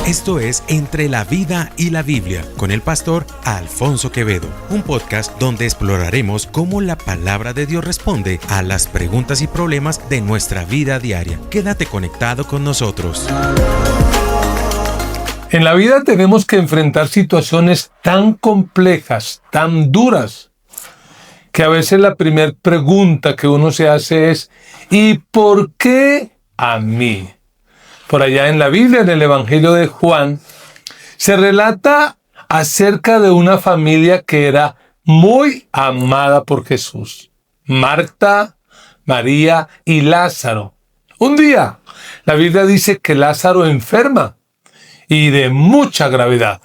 Esto es Entre la Vida y la Biblia, con el pastor Alfonso Quevedo, un podcast donde exploraremos cómo la palabra de Dios responde a las preguntas y problemas de nuestra vida diaria. Quédate conectado con nosotros. En la vida tenemos que enfrentar situaciones tan complejas, tan duras, que a veces la primera pregunta que uno se hace es ¿y por qué a mí? Por allá en la Biblia, en el Evangelio de Juan, se relata acerca de una familia que era muy amada por Jesús. Marta, María y Lázaro. Un día, la Biblia dice que Lázaro enferma y de mucha gravedad,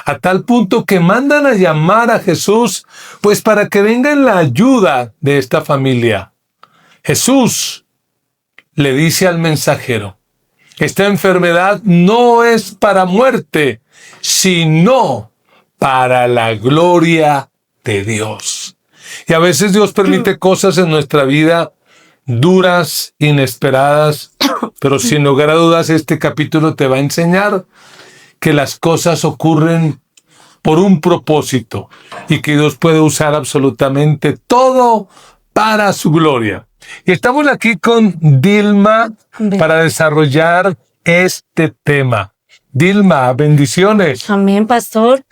a tal punto que mandan a llamar a Jesús, pues para que venga en la ayuda de esta familia. Jesús le dice al mensajero: esta enfermedad no es para muerte, sino para la gloria de Dios. Y a veces Dios permite cosas en nuestra vida duras, inesperadas, pero sin lugar a dudas este capítulo te va a enseñar que las cosas ocurren por un propósito y que Dios puede usar absolutamente todo para su gloria. Y estamos aquí con Dilma para desarrollar este tema. Dilma, bendiciones. Amén, pastor.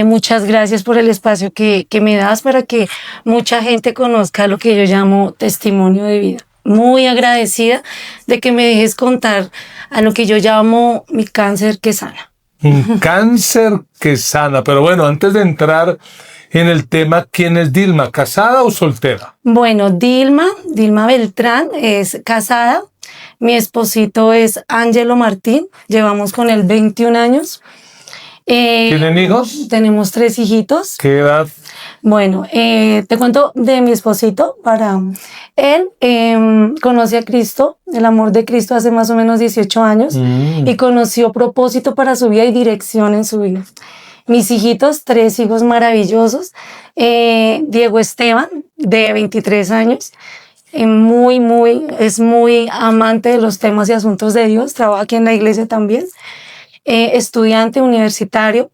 Muchas gracias por el espacio que me das para que mucha gente conozca lo que yo llamo testimonio de vida. Muy agradecida de que me dejes contar a lo que yo llamo mi cáncer que sana. Un cáncer que sana. Pero bueno, antes de entrar en el tema, ¿quién es Dilma? ¿Casada o soltera? Bueno, Dilma Beltrán es casada. Mi esposito es Ángelo Martín. Llevamos con él 21 años. ¿Tienen hijos? Tenemos 3 hijitos. ¿Qué edad? Bueno, te cuento de mi esposito. Para él conoce a Cristo, el amor de Cristo, hace más o menos 18 años y conoció propósito para su vida y dirección en su vida. Mis hijitos, 3 hijos maravillosos. Diego Esteban, de 23 años, es muy amante de los temas y asuntos de Dios, trabaja aquí en la iglesia también. Estudiante universitario.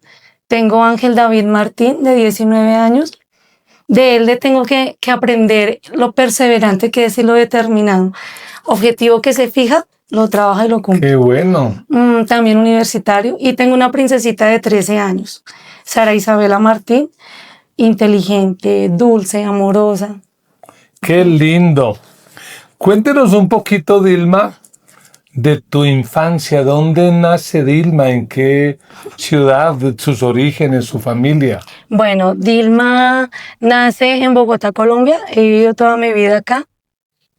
Tengo Ángel David Martín, de 19 años. De él le tengo que aprender lo perseverante que es y lo determinado. Objetivo que se fija, lo trabaja y lo cumple. ¡Qué bueno! También universitario. Y tengo una princesita de 13 años, Sara Isabela Martín, inteligente, dulce, amorosa. ¡Qué lindo! Cuéntenos un poquito, Dilma, de tu infancia. ¿Dónde nace Dilma? ¿En qué ciudad? ¿De sus orígenes, su familia? Bueno, Dilma nace en Bogotá, Colombia. He vivido toda mi vida acá.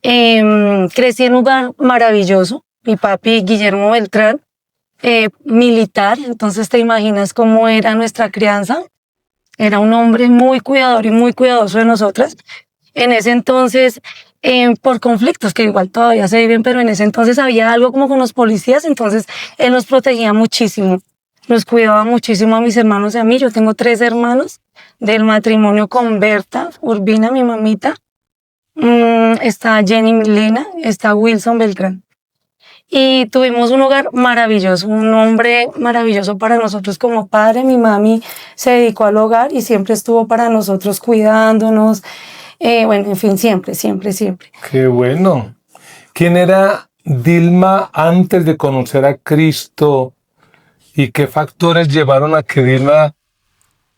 Crecí en un lugar maravilloso. Mi papi, Guillermo Beltrán, militar. Entonces te imaginas cómo era nuestra crianza. Era un hombre muy cuidador y muy cuidadoso de nosotras. En ese entonces, por conflictos que igual todavía se viven, pero en ese entonces había algo como con los policías, entonces él nos protegía muchísimo, nos cuidaba muchísimo a mis hermanos y a mí. Yo tengo 3 hermanos del matrimonio con Berta Urbina, mi mamita, está Jenny Milena, está Wilson Beltrán. Y tuvimos un hogar maravilloso, un hombre maravilloso para nosotros como padre. Mi mami se dedicó al hogar y siempre estuvo para nosotros cuidándonos. Bueno, en fin, siempre. ¡Qué bueno! ¿Quién era Dilma antes de conocer a Cristo y qué factores llevaron a que Dilma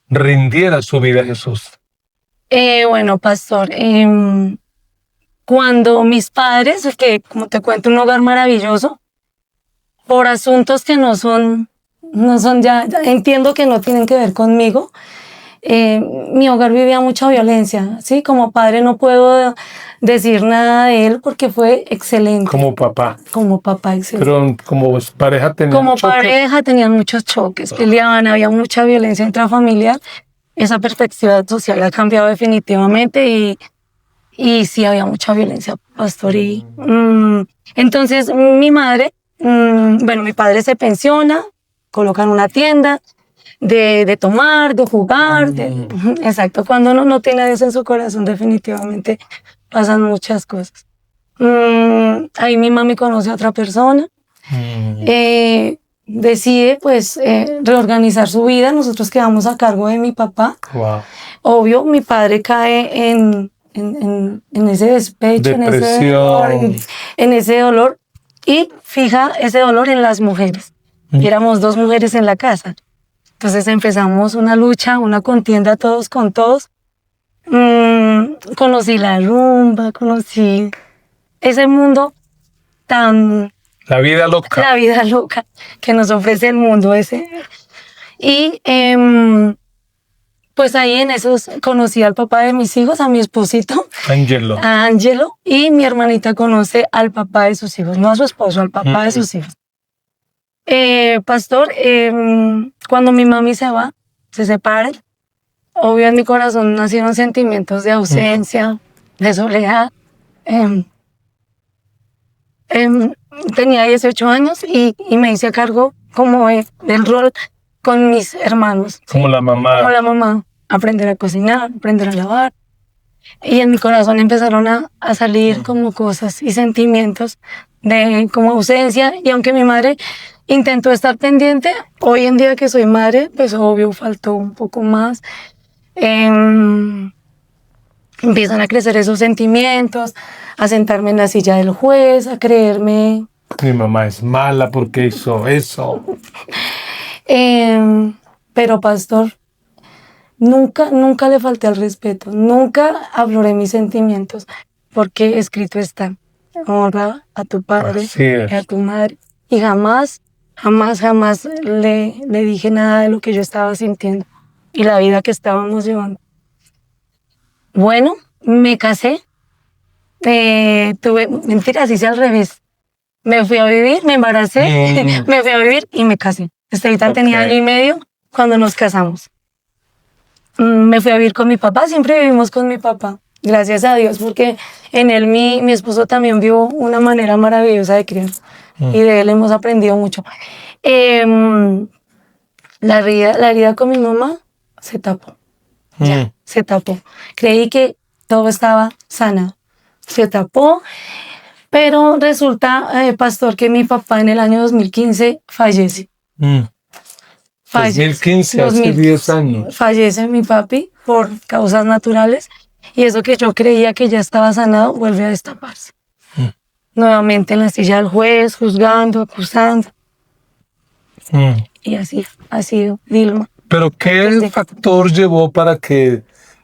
rindiera su vida a Jesús? Bueno, pastor, cuando mis padres, que como te cuento, un hogar maravilloso, por asuntos que no son ya entiendo que no tienen que ver conmigo, mi hogar vivía mucha violencia, ¿sí? Como padre no puedo decir nada de él porque fue excelente. Como papá. Como papá, excelente. Pero como pareja tenían Como choques. pareja tenían muchos choques, peleaban, había mucha violencia intrafamiliar. Esa perspectiva social ha cambiado definitivamente y sí había mucha violencia, pastor. Entonces mi madre, mi padre se pensiona, colocan una tienda de tomar, de jugar, exacto. Cuando uno no tiene a Dios en su corazón, definitivamente pasan muchas cosas. Ahí mi mami conoce a otra persona. decide pues reorganizar su vida. Nosotros quedamos a cargo de mi papá. Wow. Obvio, mi padre cae en ese despecho, Depresión. en ese dolor, y fija ese dolor en las mujeres. Y éramos 2 mujeres en la casa. Entonces empezamos una lucha, una contienda todos con todos. Conocí la rumba, conocí ese mundo tan... La vida loca. La vida loca que nos ofrece el mundo ese. Y pues ahí en esos conocí al papá de mis hijos, a mi esposito, Angelo. a Angelo, y mi hermanita conoce al papá de sus hijos, no a su esposo, al papá de sus hijos. Pastor, cuando mi mami se va, se separan, obvio en mi corazón nacieron sentimientos de ausencia, de soledad. Tenía 18 años y me hice a cargo como del rol con mis hermanos. Como la mamá. Como la mamá. Aprender a cocinar, aprender a lavar. Y en mi corazón empezaron a salir como cosas y sentimientos de como ausencia. Y aunque mi madre intentó estar pendiente, hoy en día que soy madre, pues obvio faltó un poco más. Empiezan a crecer esos sentimientos, a sentarme en la silla del juez, a creerme... Mi mamá es mala porque hizo eso. Pero pastor, nunca le falté al respeto, nunca afloré mis sentimientos, porque escrito está, honra a tu padre y a tu madre. Y jamás le dije nada de lo que yo estaba sintiendo y la vida que estábamos llevando. Bueno, me casé, mentiras, hice al revés. Me fui a vivir, me embaracé, me fui a vivir y me casé. Estevita tenía año y medio cuando nos casamos. Me fui a vivir con mi papá, siempre vivimos con mi papá. Gracias a Dios, porque en él mi esposo también vio una manera maravillosa de criar. Y de él hemos aprendido mucho. La herida con mi mamá se tapó. Ya, se tapó. Creí que todo estaba sana. Se tapó. Pero resulta, pastor, que mi papá en el año 2015 fallece. 2015, hace 10 años. Fallece mi papi por causas naturales. Y eso que yo creía que ya estaba sanado, vuelve a destaparse. Nuevamente en la silla del juez, juzgando, acusando. Y así ha sido Dilma. ¿Pero qué factor llevó para que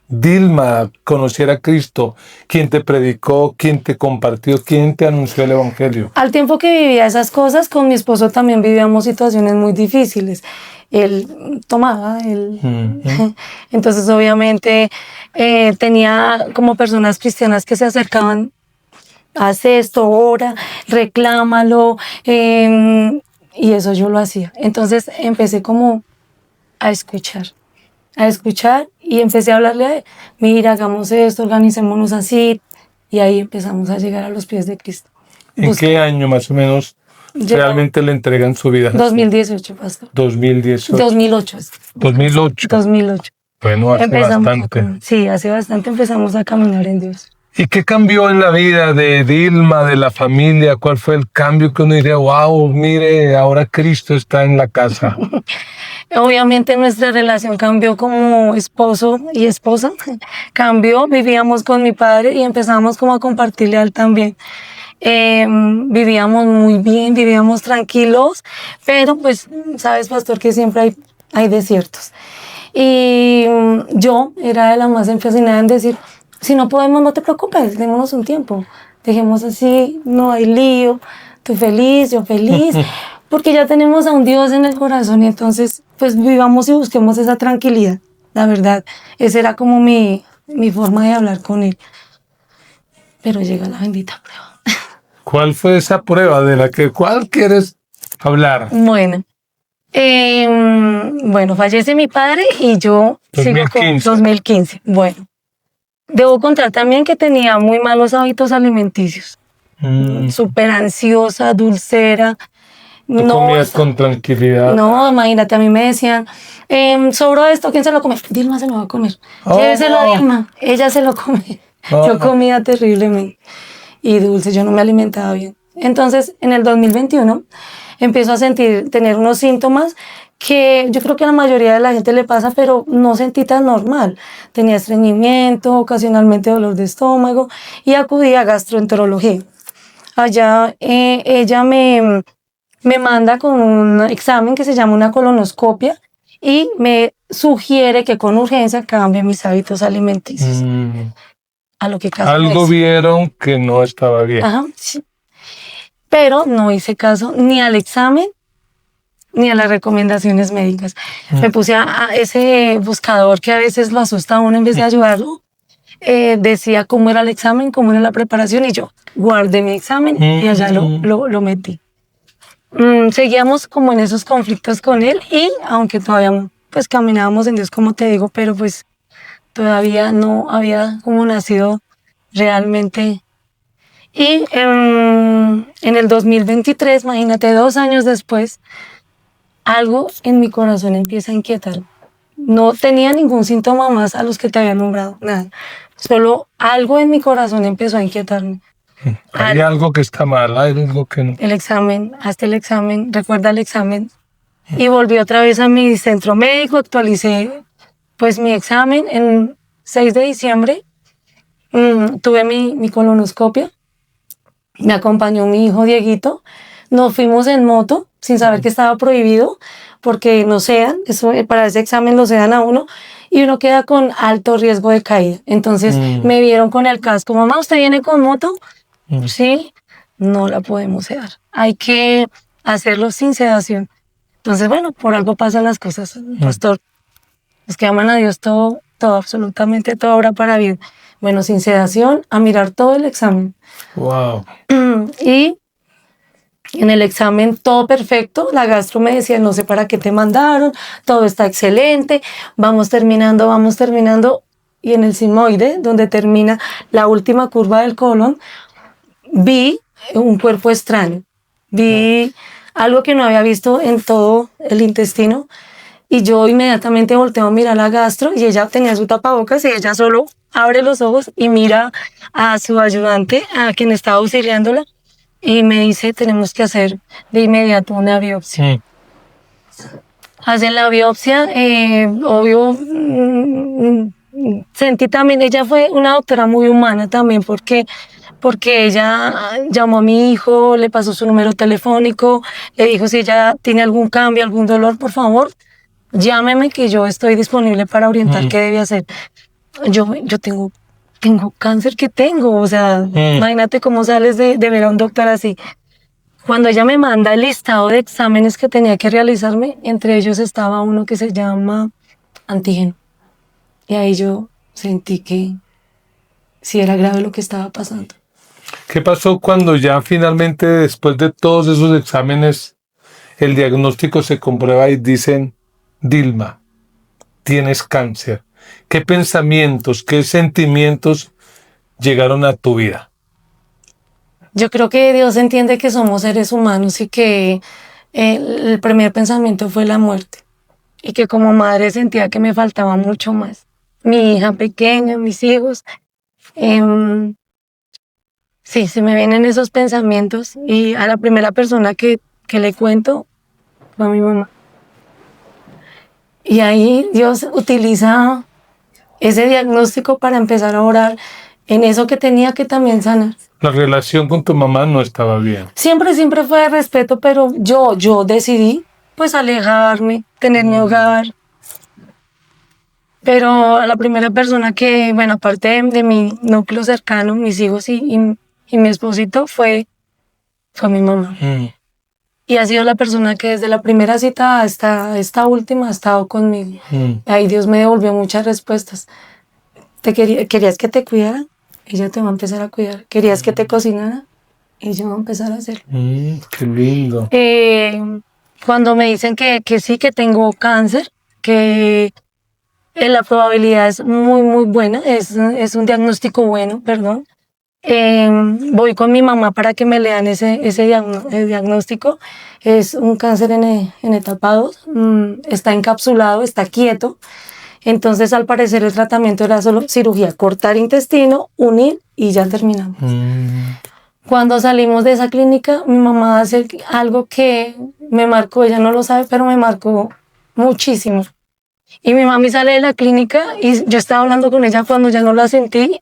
Dilma conociera a Cristo? ¿Quién te predicó? ¿Quién te compartió? ¿Quién te anunció el Evangelio? Al tiempo que vivía esas cosas, con mi esposo también vivíamos situaciones muy difíciles. Él tomaba, entonces obviamente tenía como personas cristianas que se acercaban, haz esto, ora, reclámalo, y eso yo lo hacía. Entonces empecé como a escuchar y empecé a hablarle a él, mira, hagamos esto, organicémonos así, y ahí empezamos a llegar a los pies de Cristo. ¿En qué año más o menos realmente le entregan su vida? 2018, pastor. 2018. 2008. 2008. 2008. Bueno, hace bastante. Sí, hace bastante empezamos a caminar en Dios. ¿Y qué cambió en la vida de Dilma, de la familia? ¿Cuál fue el cambio que uno diría, wow, mire, ahora Cristo está en la casa? Obviamente nuestra relación cambió como esposo y esposa. Cambió, vivíamos con mi padre y empezamos como a compartirle a él también. Vivíamos muy bien, vivíamos tranquilos, pero pues, sabes, pastor, que siempre hay desiertos. Y yo era de la más empecinada en decir, si no podemos, no te preocupes, démonos un tiempo. Dejemos así, no hay lío, tú feliz, yo feliz, porque ya tenemos a un Dios en el corazón y entonces pues vivamos y busquemos esa tranquilidad. La verdad, esa era como mi forma de hablar con él. Pero llega la bendita prueba. ¿Cuál fue esa prueba de cuál quieres hablar? Bueno, fallece mi padre y yo 2015. 2015. Bueno, debo contar también que tenía muy malos hábitos alimenticios. Súper ansiosa, dulcera. ¿Tú comías con tranquilidad? No, imagínate, a mí me decían, sobró esto, ¿quién se lo come? Dilma se lo va a comer. Lléveselo a Dilma, ella se lo come. Yo comía terriblemente y dulce, yo no me alimentaba bien. Entonces, en el 2021, empiezo a tener unos síntomas que yo creo que a la mayoría de la gente le pasa, pero no sentí tan normal. Tenía estreñimiento, ocasionalmente dolor de estómago y acudí a gastroenterología. Allá ella me manda con un examen que se llama una colonoscopia y me sugiere que con urgencia cambie mis hábitos alimenticios. A lo que casi Algo vieron que no estaba bien. Ajá, sí. Pero no hice caso ni al examen ni a las recomendaciones médicas. Me puse a ese buscador que a veces lo asusta a uno en vez de ayudarlo. Decía cómo era el examen, cómo era la preparación y yo guardé mi examen y allá lo metí. Seguíamos como en esos conflictos con él y aunque todavía pues caminábamos en Dios como te digo, pero pues todavía no había como nacido realmente. Y en el 2023, imagínate, 2 años después, algo en mi corazón empieza a inquietar. No tenía ningún síntoma más a los que te había nombrado, nada. Solo algo en mi corazón empezó a inquietarme. Hay algo que está mal, hay algo que no. El examen, hazte el examen, recuerda el examen. Y volví otra vez a mi centro médico, actualicé pues mi examen. En 6 de diciembre tuve mi colonoscopia. Me acompañó mi hijo Dieguito. Nos fuimos en moto sin saber que estaba prohibido porque no sedan, eso, para ese examen lo sedan a uno y uno queda con alto riesgo de caída. Entonces me vieron con el casco. Mamá, ¿usted viene con moto? Sí, no la podemos sedar. Hay que hacerlo sin sedación. Entonces, bueno, por algo pasan las cosas, pastor. Los que aman a Dios, todo, absolutamente todo obra para bien. Bueno, sin sedación, a mirar todo el examen. Wow. Y en el examen todo perfecto. La gastro me decía, no sé para qué te mandaron, todo está excelente, vamos terminando. Y en el sigmoide, donde termina la última curva del colon, vi un cuerpo extraño. Vi algo que no había visto en todo el intestino. Y yo inmediatamente volteo a mirar a la gastro y ella tenía su tapabocas y ella solo abre los ojos y mira a su ayudante, a quien estaba auxiliándola, y me dice, tenemos que hacer de inmediato una biopsia. Hacen la biopsia, obvio, sentí también, ella fue una doctora muy humana también, porque ella llamó a mi hijo, le pasó su número telefónico, le dijo si ella tiene algún cambio, algún dolor, por favor, llámeme que yo estoy disponible para orientar qué debe hacer. Yo tengo cáncer que tengo, o sea, imagínate cómo sales de ver a un doctor así. Cuando ella me manda el listado de exámenes que tenía que realizarme, entre ellos estaba uno que se llama antígeno. Y ahí yo sentí que sí era grave lo que estaba pasando. ¿Qué pasó cuando ya finalmente, después de todos esos exámenes, el diagnóstico se comprueba y dicen, Dilma, tienes cáncer? ¿Qué pensamientos, qué sentimientos llegaron a tu vida? Yo creo que Dios entiende que somos seres humanos y que el primer pensamiento fue la muerte. Y que como madre sentía que me faltaba mucho más. Mi hija pequeña, mis hijos. Sí, se me vienen esos pensamientos. Y a la primera persona que le cuento fue a mi mamá. Y ahí Dios utiliza ese diagnóstico para empezar a orar en eso que tenía que también sanar. La relación con tu mamá no estaba bien. Siempre fue de respeto, pero yo decidí pues alejarme, tener mi hogar. Pero a la primera persona que, bueno, aparte de mi núcleo cercano, mis hijos y mi esposito, fue mi mamá. Y ha sido la persona que desde la primera cita hasta esta última ha estado conmigo. Ahí Dios me devolvió muchas respuestas. ¿Querías que te cuidara? Ella te va a empezar a cuidar. ¿Querías que te cocinara? Ella va a empezar a hacerlo. Qué lindo. Cuando me dicen que sí, que tengo cáncer, que la probabilidad es muy, muy buena, es un diagnóstico bueno, perdón. Voy con mi mamá para que me lean el diagnóstico. Es un cáncer en etapa 2, está encapsulado, está quieto. Entonces, al parecer, el tratamiento era solo cirugía, cortar intestino, unir y ya terminamos. Cuando salimos de esa clínica, mi mamá hace algo que me marcó, ella no lo sabe, pero me marcó muchísimo. Y mi mami sale de la clínica y yo estaba hablando con ella cuando ya no la sentí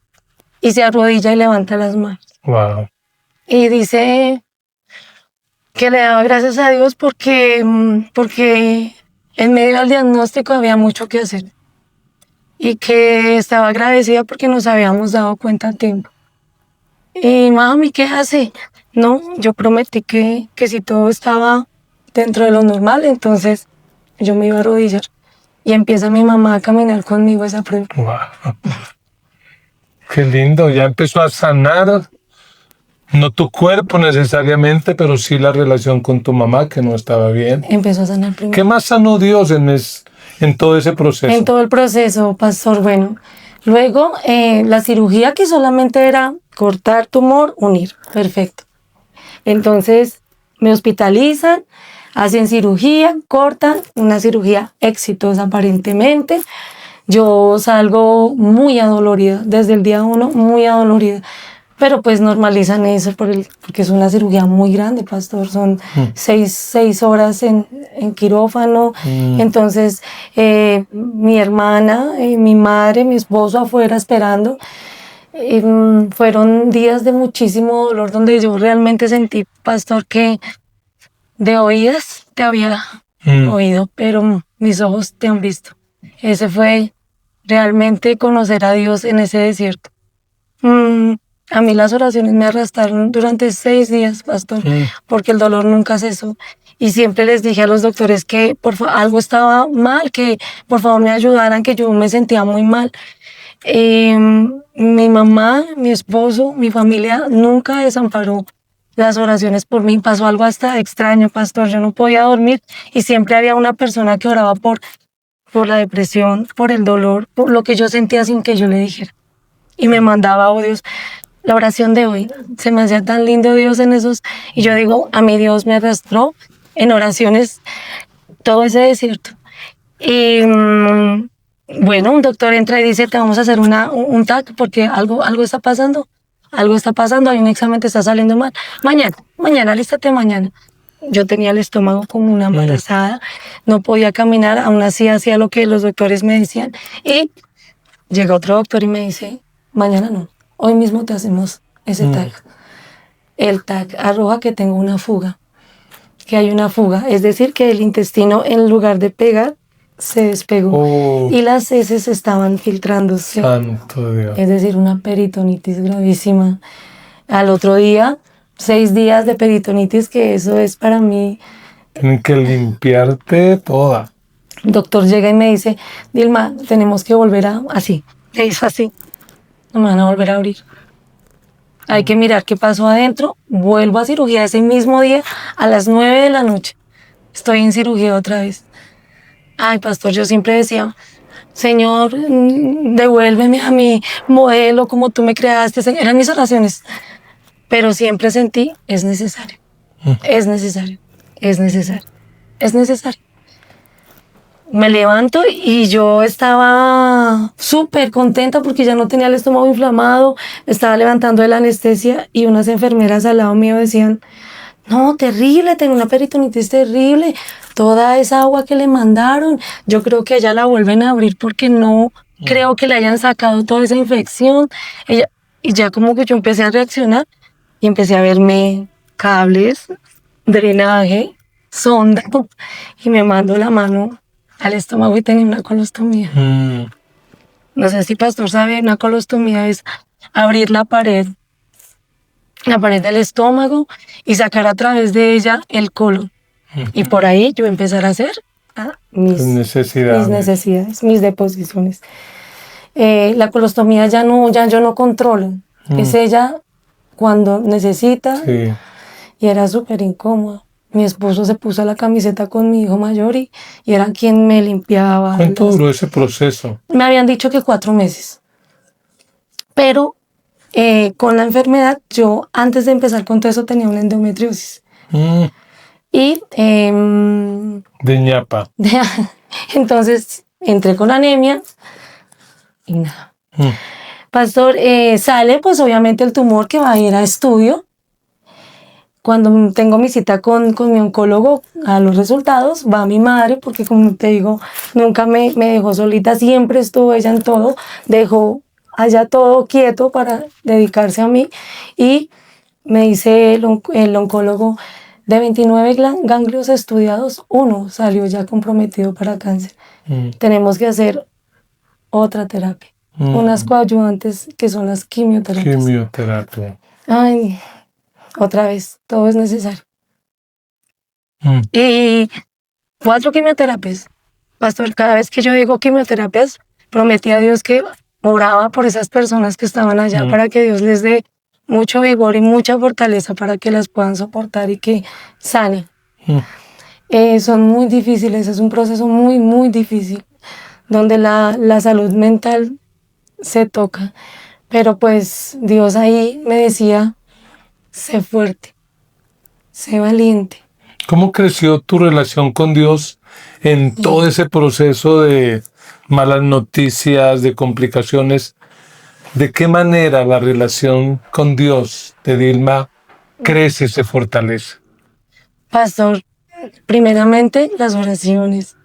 y se arrodilla y levanta las manos. Wow. Y dice que le daba gracias a Dios porque en medio del diagnóstico había mucho que hacer y que estaba agradecida porque nos habíamos dado cuenta a tiempo. Y mami, ¿qué hace? No, yo prometí que si todo estaba dentro de lo normal, entonces yo me iba a arrodillar. Y empieza mi mamá a caminar conmigo esa prueba. Wow. Qué lindo, ya empezó a sanar, no tu cuerpo necesariamente, pero sí la relación con tu mamá que no estaba bien. Empezó a sanar primero. ¿Qué más sanó Dios en todo ese proceso? En todo el proceso, pastor, bueno. Luego, la cirugía que solamente era cortar tumor, unir, perfecto. Entonces, me hospitalizan, hacen cirugía, cortan, una cirugía exitosa aparentemente. Yo salgo muy adolorida, desde el día 1 muy adolorida, pero pues normalizan eso porque es una cirugía muy grande, pastor, son 6 horas en quirófano, entonces mi hermana, mi madre, mi esposo afuera esperando. Fueron días de muchísimo dolor donde yo realmente sentí, pastor, que de oídas te había oído, pero mis ojos te han visto. Ese fue realmente conocer a Dios en ese desierto. A mí las oraciones me arrastraron durante 6 días, pastor, porque el dolor nunca cesó. Y siempre les dije a los doctores que algo estaba mal, que por favor me ayudaran, que yo me sentía muy mal. Mi mamá, mi esposo, mi familia nunca desamparó las oraciones por mí. Pasó algo hasta extraño, pastor. Yo no podía dormir y siempre había una persona que oraba por la depresión, por el dolor, por lo que yo sentía sin que yo le dijera. Y me mandaba audios. La oración de hoy, se me hacía tan lindo Dios en esos. Y yo digo, a mí Dios me arrastró en oraciones todo ese desierto. Y bueno, un doctor entra y dice, te vamos a hacer un TAC porque algo está pasando. Algo está pasando, hay un examen, te está saliendo mal. Mañana, alístate mañana. Yo tenía el estómago como una embarazada, no podía caminar, aún así hacía lo que los doctores me decían. Y llega otro doctor y me dice, mañana no, hoy mismo te hacemos ese TAC. El TAC arroja que tengo una fuga, que hay una fuga, es decir, que el intestino en lugar de pegar, se despegó y las heces estaban filtrándose. Santo Dios. Es decir, una peritonitis gravísima. Al otro día, 6 días de peritonitis, que eso es para mí. Tienen que limpiarte toda. El doctor llega y me dice, Dilma, tenemos que volver así. Me hizo así. No me van a volver a abrir. Hay que mirar qué pasó adentro. Vuelvo a cirugía ese mismo día a las 9 de la noche. Estoy en cirugía otra vez. Ay, pastor, yo siempre decía, Señor, devuélveme a mi modelo como tú me creaste. Eran mis oraciones. Pero siempre sentí, es necesario. Es necesario. Es necesario. Es necesario. Me levanto y yo estaba súper contenta porque ya no tenía el estómago inflamado. Me estaba levantando de la anestesia y unas enfermeras al lado mío decían, no, terrible, tengo una peritonitis terrible. Toda esa agua que le mandaron, yo creo que ella la vuelven a abrir porque no creo que le hayan sacado toda esa infección. Y ya como que yo empecé a reaccionar y empecé a verme cables, drenaje, sonda, y me mando la mano al estómago y tenía una colostomía. No sé si pastor sabe, una colostomía es abrir la pared del estómago y sacar a través de ella el colon. Y por ahí yo empezar a hacer mis necesidades, mis deposiciones. La colostomía ya yo no controlo. Es ella cuando necesita. Sí. Y era súper incómodo. Mi esposo se puso la camiseta con mi hijo mayor y era quien me limpiaba. ¿Cuánto duró ese proceso? Me habían dicho que 4 meses. Pero con la enfermedad, yo antes de empezar con todo eso tenía una endometriosis. Y de ñapa. Entonces entré con anemia y nada. Pastor, sale pues obviamente el tumor que va a ir a estudio Cuando tengo mi cita con mi oncólogo, a los resultados va mi madre, porque como te digo, nunca me dejó solita, siempre estuvo ella en todo, dejó allá todo quieto para dedicarse a mí, y me dice el oncólogo, de 29 ganglios estudiados, 1 salió ya comprometido para cáncer. Tenemos que hacer otra terapia, unas coadyuvantes que son las quimioterapias. Quimioterapia. Ay, otra vez, todo es necesario. Y 4 quimioterapias. Pastor, cada vez que yo digo quimioterapias, prometí a Dios que oraba por esas personas que estaban allá para que Dios les dé mucho vigor y mucha fortaleza para que las puedan soportar y que sanen. Son muy difíciles, es un proceso muy, muy difícil, donde la salud mental se toca. Pero pues Dios ahí me decía, sé fuerte, sé valiente. ¿Cómo creció tu relación con Dios en todo ese proceso de malas noticias, de complicaciones? ¿De qué manera la relación con Dios de Dilma crece, se fortalece? Pastor, primeramente las oraciones,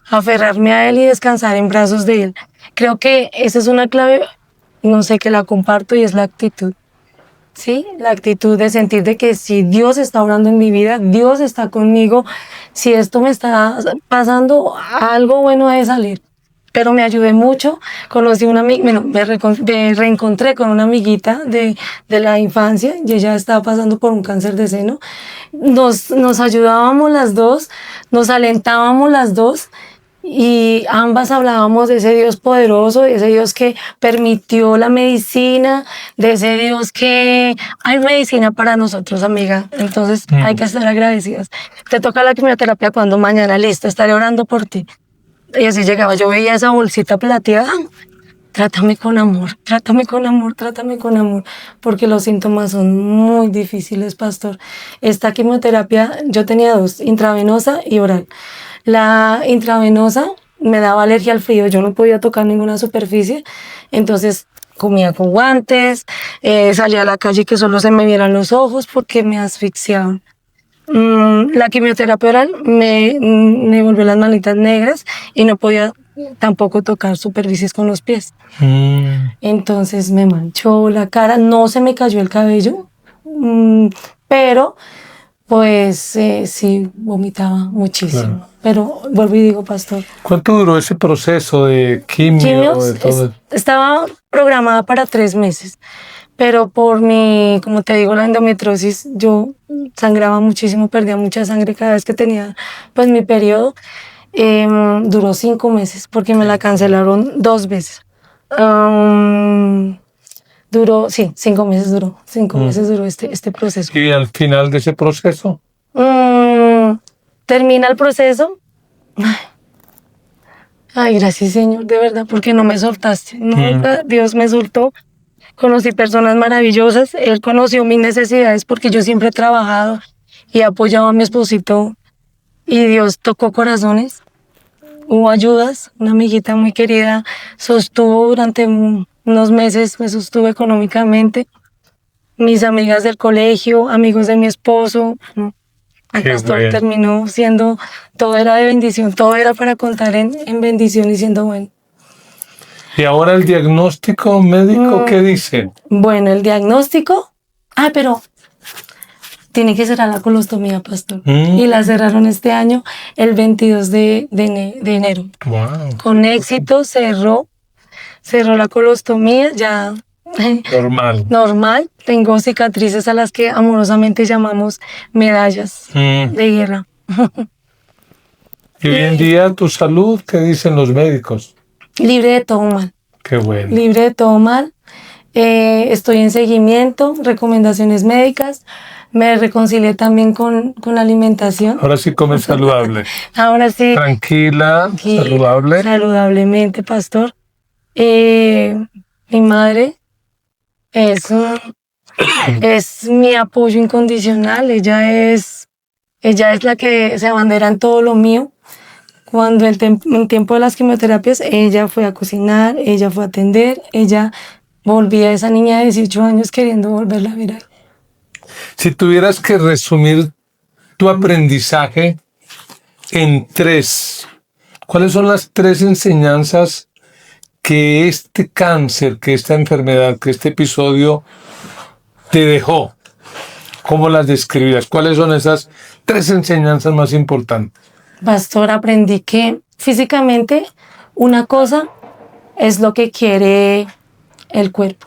aferrarme a Él y descansar en brazos de Él. Creo que esa es una clave, no sé, que la comparto, y es la actitud. ¿Sí? La actitud de sentir de que si Dios está obrando en mi vida, Dios está conmigo, si esto me está pasando, algo bueno debe salir. Pero me ayudé mucho, conocí una amiga, bueno, me reencontré con una amiguita de la infancia, y ella estaba pasando por un cáncer de seno. Nos ayudábamos las dos, nos alentábamos las dos, y ambas hablábamos de ese Dios poderoso, de ese Dios que permitió la medicina, de ese Dios que hay medicina para nosotros, amiga. Entonces hay que estar agradecidas. Te toca la quimioterapia cuando, mañana, listo, estaré orando por ti. Y así llegaba, yo veía esa bolsita plateada, trátame con amor, trátame con amor, trátame con amor, porque los síntomas son muy difíciles, pastor. Esta quimioterapia, yo tenía 2, intravenosa y oral. La intravenosa me daba alergia al frío, yo no podía tocar ninguna superficie, entonces comía con guantes, salía a la calle que solo se me vieran los ojos porque me asfixiaban. La quimioterapia oral me volvió las manitas negras y no podía tampoco tocar superficies con los pies. Entonces me manchó la cara, no se me cayó el cabello, pero pues sí vomitaba muchísimo. Claro. Pero vuelvo y digo, pastor. ¿Cuánto duró ese proceso de quimio? De todo? Estaba programada para 3 meses. Pero por mi, como te digo, la endometriosis, yo sangraba muchísimo, perdía mucha sangre cada vez que tenía pues mi periodo. Duró 5 meses porque me la cancelaron 2 veces. Duró, sí, 5 meses duró. 5 meses duró este proceso. ¿Y al final de ese proceso? Termina el proceso. Ay, gracias, Señor, de verdad, porque no me soltaste. Nunca Dios me soltó. Conocí personas maravillosas, Él conoció mis necesidades porque yo siempre he trabajado y he apoyado a mi esposito, y Dios tocó corazones, hubo ayudas, una amiguita muy querida sostuvo durante unos meses, me sostuvo económicamente, mis amigas del colegio, amigos de mi esposo, el pastor terminó siendo, todo era de bendición, todo era para contar en bendición y siendo bueno. ¿Y ahora el diagnóstico médico qué dice? Bueno, el diagnóstico... pero tiene que cerrar la colostomía, pastor. Y la cerraron este año, el 22 de enero. Wow. Con éxito cerró la colostomía, ya... Normal. Tengo cicatrices a las que amorosamente llamamos medallas de guerra. ¿Y hoy en día tu salud, qué dicen los médicos? Libre de todo mal. Qué bueno. Libre de todo mal. Estoy en seguimiento, recomendaciones médicas. Me reconcilié también con la alimentación. Ahora sí comes saludable. Ahora sí. Tranquila, saludable. Saludablemente, pastor. Mi madre es mi apoyo incondicional. Ella es la que se abandera en todo lo mío. Cuando en tiempo de las quimioterapias, ella fue a cocinar, ella fue a atender, ella volvía a esa niña de 18 años queriendo volverla a ver ahí. Si tuvieras que resumir tu aprendizaje en 3, ¿cuáles son las 3 enseñanzas que este cáncer, que esta enfermedad, que este episodio te dejó? ¿Cómo las describías? ¿Cuáles son esas 3 enseñanzas más importantes? Pastor, aprendí que físicamente una cosa es lo que quiere el cuerpo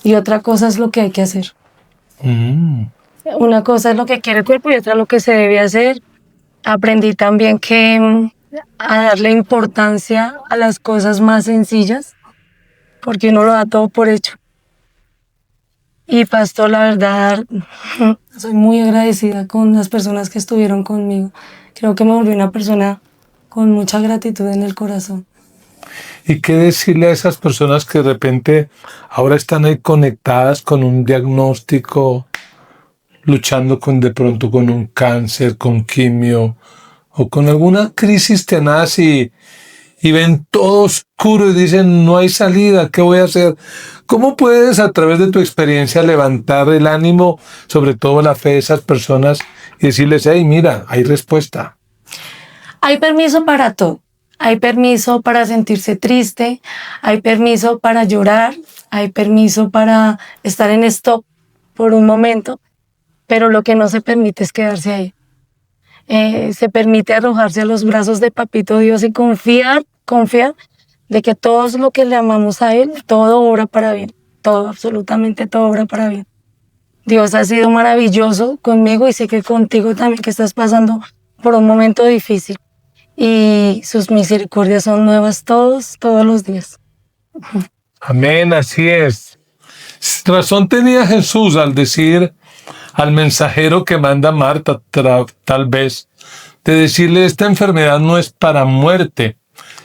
y otra cosa es lo que hay que hacer. Una cosa es lo que quiere el cuerpo y otra lo que se debe hacer. Aprendí también que a darle importancia a las cosas más sencillas, porque uno lo da todo por hecho. Y pastor, la verdad, soy muy agradecida con las personas que estuvieron conmigo. Creo que me volví una persona con mucha gratitud en el corazón. ¿Y qué decirle a esas personas que de repente ahora están ahí conectadas con un diagnóstico, luchando de pronto con un cáncer, con quimio o con alguna crisis tenaz y ven todo oscuro y dicen no hay salida, ¿qué voy a hacer? ¿Cómo puedes a través de tu experiencia levantar el ánimo, sobre todo la fe de esas personas y decirles, hey, mira, hay respuesta? Hay permiso para todo. Hay permiso para sentirse triste, hay permiso para llorar, hay permiso para estar en stop por un momento, pero lo que no se permite es quedarse ahí. Se permite arrojarse a los brazos de Papito Dios y confiar de que todo lo que le amamos a Él, todo obra para bien, todo, absolutamente todo obra para bien. Dios ha sido maravilloso conmigo y sé que contigo también, que estás pasando por un momento difícil. Y sus misericordias son nuevas todos los días. Amén, así es. Razón tenía Jesús al decir al mensajero que manda Marta, tal vez, de decirle, esta enfermedad no es para muerte,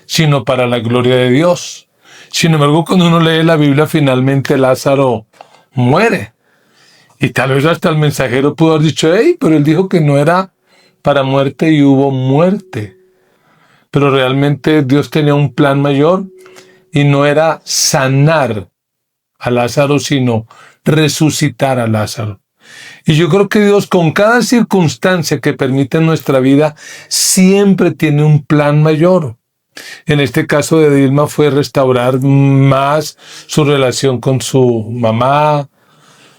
sino para la gloria de Dios. Sin embargo, cuando uno lee la Biblia, finalmente Lázaro muere. Y tal vez hasta el mensajero pudo haber dicho, hey, pero él dijo que no era para muerte y hubo muerte. Pero realmente Dios tenía un plan mayor y no era sanar a Lázaro, sino resucitar a Lázaro. Y yo creo que Dios, con cada circunstancia que permite en nuestra vida, siempre tiene un plan mayor. En este caso de Dilma fue restaurar más su relación con su mamá,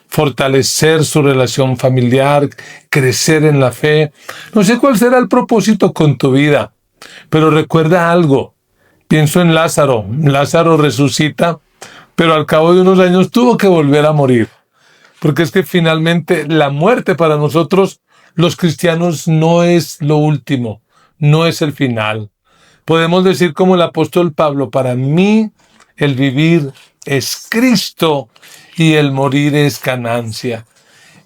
fortalecer su relación familiar, crecer en la fe. No sé cuál será el propósito con tu vida, pero recuerda algo. Pienso en Lázaro. Lázaro resucita, pero al cabo de unos años tuvo que volver a morir. Porque es que finalmente la muerte para nosotros, los cristianos, no es lo último, no es el final. Podemos decir como el apóstol Pablo, para mí el vivir es Cristo y el morir es ganancia.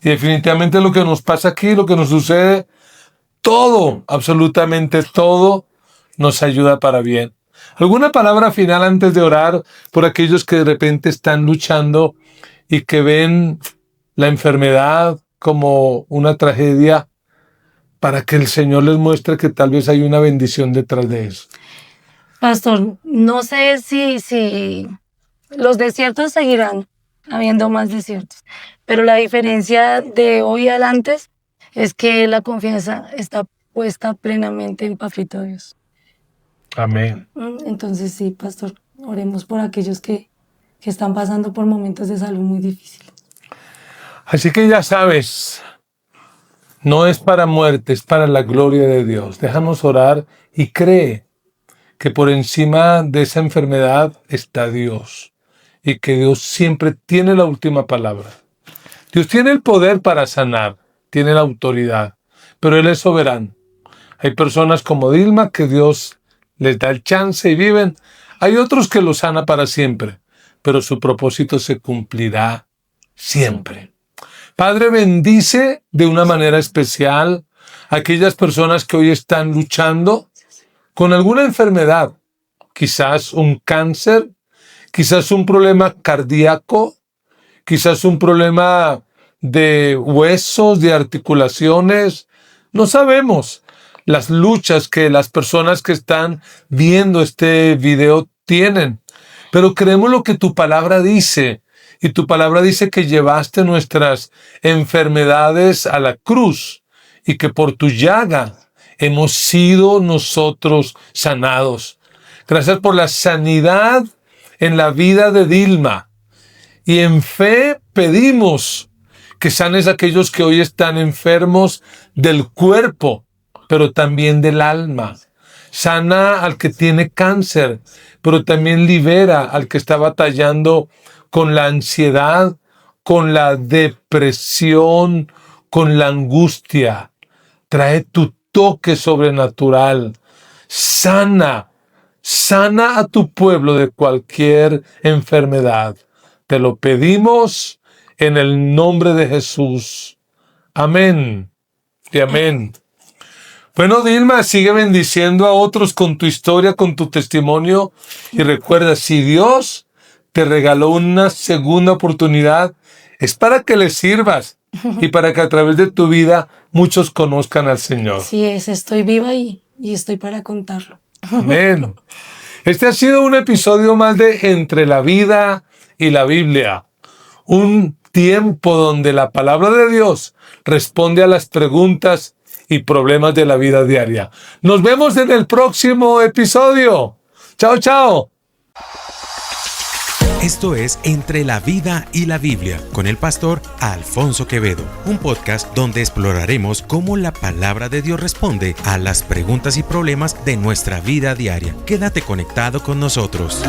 Y definitivamente lo que nos pasa aquí, lo que nos sucede, todo, absolutamente todo, nos ayuda para bien. ¿Alguna palabra final antes de orar por aquellos que de repente están luchando y que ven la enfermedad como una tragedia, para que el Señor les muestre que tal vez hay una bendición detrás de eso? Pastor, no sé si los desiertos seguirán habiendo más desiertos, pero la diferencia de hoy al antes es que la confianza está puesta plenamente en Papito Dios. Amén. Entonces sí, pastor, oremos por aquellos que están pasando por momentos de salud muy difíciles. Así que ya sabes, no es para muerte, es para la gloria de Dios. Déjanos orar y cree que por encima de esa enfermedad está Dios y que Dios siempre tiene la última palabra. Dios tiene el poder para sanar, tiene la autoridad, pero Él es soberano. Hay personas como Dilma que Dios les da el chance y viven. Hay otros que lo sana para siempre, pero su propósito se cumplirá siempre. Padre, bendice de una manera especial a aquellas personas que hoy están luchando con alguna enfermedad, quizás un cáncer, quizás un problema cardíaco, quizás un problema de huesos, de articulaciones. No sabemos las luchas que las personas que están viendo este video tienen, pero creemos lo que tu palabra dice Y tu palabra dice que llevaste nuestras enfermedades a la cruz y que por tu llaga hemos sido nosotros sanados. Gracias por la sanidad en la vida de Dilma. Y en fe pedimos que sanes a aquellos que hoy están enfermos del cuerpo, pero también del alma. Sana al que tiene cáncer, pero también libera al que está batallando con la ansiedad, con la depresión, con la angustia. Trae tu toque sobrenatural. Sana a tu pueblo de cualquier enfermedad. Te lo pedimos en el nombre de Jesús. Amén y amén. Bueno, Dilma, sigue bendiciendo a otros con tu historia, con tu testimonio. Y recuerda, si Dios te regaló una segunda oportunidad, es para que le sirvas y para que a través de tu vida muchos conozcan al Señor. Así es, estoy viva y estoy para contarlo. Amén. Este ha sido un episodio más de Entre la Vida y la Biblia. Un tiempo donde la palabra de Dios responde a las preguntas y problemas de la vida diaria. Nos vemos en el próximo episodio. Chao, chao. Esto es Entre la Vida y la Biblia con el pastor Alfonso Quevedo, un podcast donde exploraremos cómo la palabra de Dios responde a las preguntas y problemas de nuestra vida diaria. Quédate conectado con nosotros.